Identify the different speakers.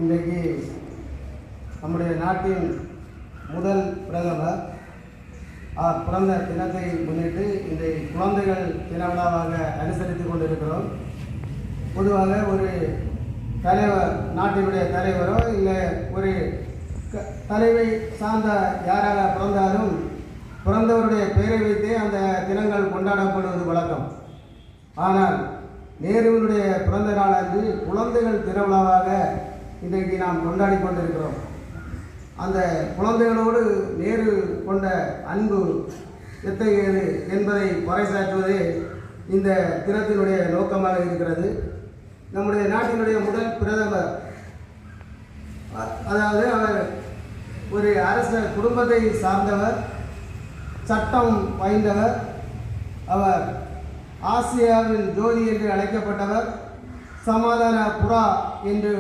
Speaker 1: இன்றைக்கு நம்முடைய நாட்டின் முதல் பிரதமர் பிறந்த தினத்தை முன்னிட்டு இந்த குழந்தைகள் தின விழாவாக அனுசரித்து கொண்டிருக்கிறோம். பொதுவாக ஒரு தலைவர், நாட்டினுடைய தலைவரோ இல்லை ஒரு தலைவை சார்ந்த யாராக பிறந்தாலும் பிறந்தவருடைய பெயரை வைத்தே அந்த தினங்கள் கொண்டாடப்படுவது வழக்கம். ஆனால் நேருவினுடைய பிறந்த நாள் அன்று குழந்தைகள் திருவிழாவாக இன்றைக்கு நாம் கொண்டாடி கொண்டிருக்கிறோம். அந்த குழந்தைகளோடு நேரு கொண்ட அன்பு எத்தகையது என்பதை பறைசாற்றுவதே இந்த தினத்தினுடைய நோக்கமாக இருக்கிறது. நம்முடைய நாட்டினுடைய முதல் பிரதமர், அதாவது அவர் ஒரு அரச குடும்பத்தை சார்ந்தவர், சட்டம் பயின்றவர், அவர் ஆசியாவின் ஜோதி என்று அழைக்கப்பட்டவர், சமாதான புறா என்று